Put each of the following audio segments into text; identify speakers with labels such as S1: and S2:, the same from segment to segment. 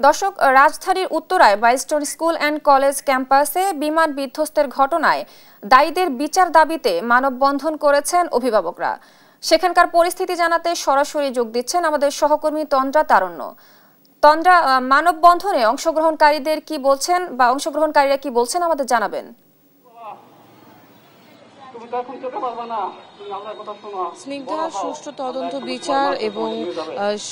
S1: দর্শক, রাজধানীর উত্তরায় মাইলস্টোন স্কুল অ্যান্ড কলেজ ক্যাম্পাসে বিমান বিধ্বস্তের ঘটনায় দায়ীদের বিচার দাবিতে মানববন্ধন করেছেন অভিভাবকরা। সেখানকার পরিস্থিতি জানাতে সরাসরি যোগ দিচ্ছেন আমাদের সহকর্মী তন্দ্রা তারণ্য। তন্দ্রা, মানববন্ধনে অংশগ্রহণকারীরা কি বলছেন আমাদের জানাবেন।
S2: স্নিগ্ধা, সুষ্ঠু তদন্ত বিচার এবং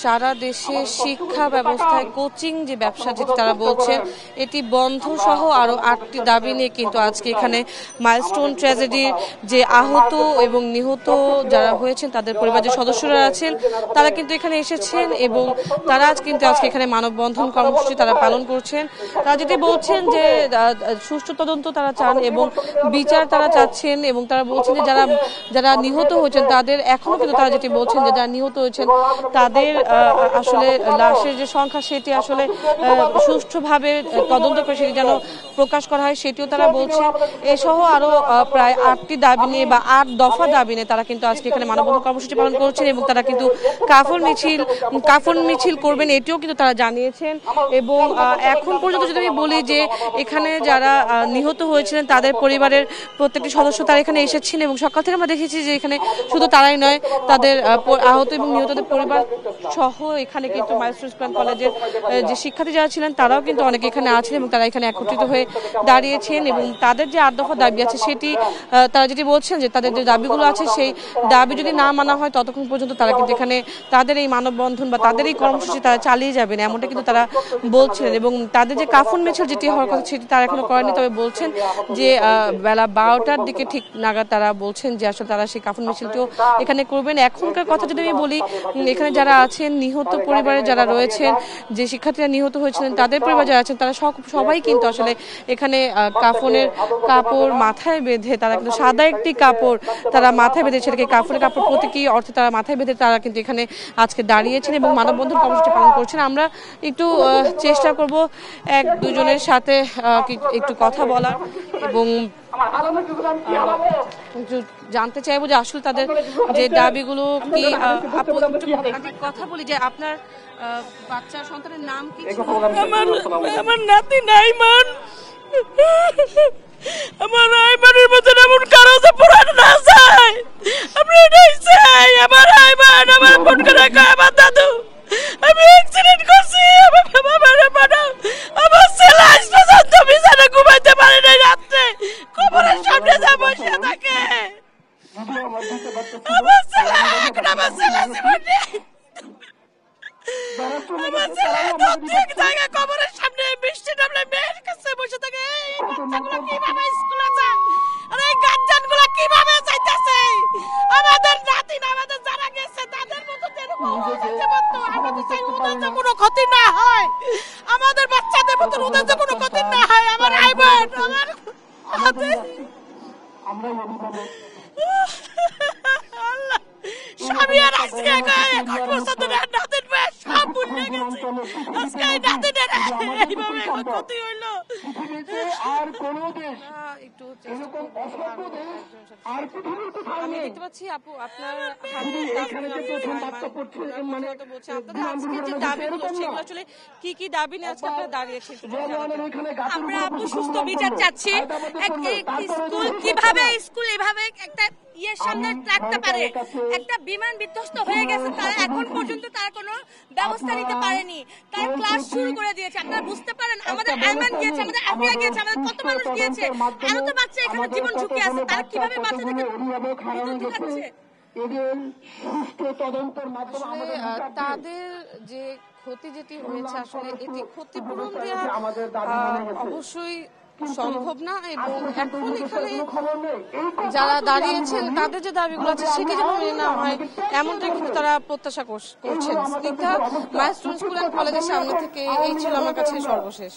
S2: সারা দেশে শিক্ষা ব্যবস্থায় কোচিং যে ব্যবসা যেটি তারা বলছেন এটি বন্ধ সহ আরো 8টি দাবি নিয়ে কিন্তু আজকে এখানে মাইলস্টোন ট্র্যাজেডির যে আহত এবং নিহত যারা হয়েছেন তাদের পরিবারের সদস্যরা আছেন তারা কিন্তু এখানে এসেছেন এবং তারা আজকে এখানে মানববন্ধন কর্মসূচি তারা পালন করছেন। তারা যেটি বলছেন যে সুষ্ঠু তদন্ত তারা চান এবং বিচার তারা চাচ্ছেন এবং তারা বলছেন যে যারা নিহত হয়েছেন তাদের এখনো কিন্তু তারা যেটি বলছেন যে যারা নিহত হয়েছেন তাদের আসলে লাশের যে সংখ্যা সেটি আসলে সুষ্ঠুভাবে তদন্ত করে সেটি যেন প্রকাশ করা হয় সেটিও তারা বলছেন। এসহ আরো প্রায় 8টি দাবি নিয়ে বা 8 দফা দাবি নিয়ে তারা কিন্তু আজকে এখানে মানববন্ধন কর্মসূচি পালন করছেন এবং তারা কিন্তু কাফন মিছিল করবেন এটিও কিন্তু তারা জানিয়েছেন। এবং এখন পর্যন্ত যদি আমি বলি যে এখানে যারা নিহত হয়েছিলেন তাদের পরিবারের প্রত্যেকটি সদস্য তারা এখানে এসেছেন এবং সকাল থেকে আমরা দেখেছি যে এখানে শুধু তারাই নয় তাদের আহত এবং নিহতদের পরিবার সহ এখানে কিন্তু মাইলস্টোন স্কুল কলেজের যে শিক্ষার্থী যারা ছিলেন তারাও কিন্তু অনেকে এখানে আছেন এবং তারা এখানে একত্রিত হয়ে দাঁড়িয়েছেন এবং তাদের যে 8 দফা দাবি আছে সেটি তারা যেটি বলছেন যে তাদের যে দাবিগুলো আছে সেই দাবি যদি না মানা হয় ততক্ষণ পর্যন্ত তারা কিন্তু এখানে তাদের এই মানববন্ধন বা তাদের এই কর্মসূচি তারা চালিয়ে যাবেন এমনটা কিন্তু তারা বলছিলেন। এবং তাদের যে কাফন মিছিল যেটি হওয়ার কথা সেটি তারা এখনো করেনি, তবে বলছেন যে বেলা 12টার দিকে ঠিক নাগাদ তারা বলছেন যে আসলে তারা সেই কাফন মিছিলটিও এখানে করবেন। এখনকার কথা যদি আমি বলি এখানে যারা আছেন নিহত পরিবারে যারা রয়েছেন যে শিক্ষার্থীরা নিহত হয়েছিলেন তাদের পরিবার যারা আছেন তারা সবাই কিন্তু আসলে এখানে কাফনের কাপড় মাথায় বেঁধে তারা কিন্তু সাদা একটি কাপড় তারা মাথায় বেঁধে সেটাকে কাফনের কাপড় প্রতীকী অর্থে তারা মাথায় বেঁধে তারা কিন্তু এখানে আজকে দাঁড়িয়েছেন এবং মানববন্ধন কর্মসূচি পালন করছেন। আমরা একটু চেষ্টা করব এক দুজনের সাথে একটু কথা বলার এবং জানতে চাইবো যে আসলে তাদের যে দাবিগুলো কি। কথা বলি যে আপনার বাচ্চা সন্তানের নাম কি?
S3: আমার নাতি নাইমান। আমার আইমানের মতন এমন কারো যে পুরান না চাই, আমরা এটাই চাই। আমার আইমান আমার ফোন করে কয় আমার দাদু আমি অ্যাক্সিডেন্ট করছি, আমার ছেলে আজ পর্যন্ত বিছানা ঘুমাইতে পারে নাই, রাত্রে কবরের সামনে যা বসে থাকে। আমার ছেলে প্রত্যেক জায়গায় কবরের সামনে বৃষ্টি নামলে মেয়ের কাছে বসে থাকে। এই বাচ্চাগুলো কিভাবে স্কুলে যায় আর এই গার্জিয়ানগুলো কিভাবে যাইতেছে? আমাদের নাতি আমাদের যারা গেছে তাদের মতো আমাদের চাই ওদের যে কোনো ক্ষতি না হয়, আমাদের বাচ্চাদের মতো ওদের যে কোনো ক্ষতি না হয়। আমার আইবান আমার আল্লাহ স্বামী আর আজকে এখন পর্যন্ত নাতির বয়স সব ভুলে গেছে। আজকে এই নাতিদের এইভাবে ক্ষতি হইল। আর কোন দেশ একটু আমি দেখতে পাচ্ছি আপু আপনার আজকে যে দাবিগুলো সেগুলো আসলে কি কি দাবি নিয়ে আজকে আপনারা দাঁড়িয়েছেন?
S4: আমরা আপু সুস্থ বিচার চাচ্ছি। স্কুল এভাবে একটা ইয়ের সামনে রাখতে পারে? একটা বিমান বিধ্বস্ত হয়ে গেছে, তারা এখন পর্যন্ত তার কোনো ব্যবস্থা নিতে পারেনি। তার ক্লাস শুরু করে দিয়েছে। আপনারা বুঝতে পারেন আমাদের আইমান গিয়েছে, আমাদের আফিয়া গিয়েছে, আমাদের কত মানুষ গিয়েছে, আরো তো বাচ্চা এখানে জীবন ঝুঁকি আছে। তারা কিভাবে বাচ্চাদেরকে ঢুকাচ্ছে?
S2: তাদের যে ক্ষতি যেটি হয়েছে আসলে এটি ক্ষতিপূরণ দেওয়া অবশ্যই সম্ভব না এবং এখন এখানে যারা দাঁড়িয়েছেন তাদের যে দাবিগুলো আছে সেটি যেন মেনে নেওয়া হয় এমনটাই কিন্তু তারা প্রত্যাশা করছেন। স্নিগ্ধা, মাইলস্টোন স্কুল অ্যান্ড কলেজের সামনে থেকে এই ছিল আমার কাছে সর্বশেষ।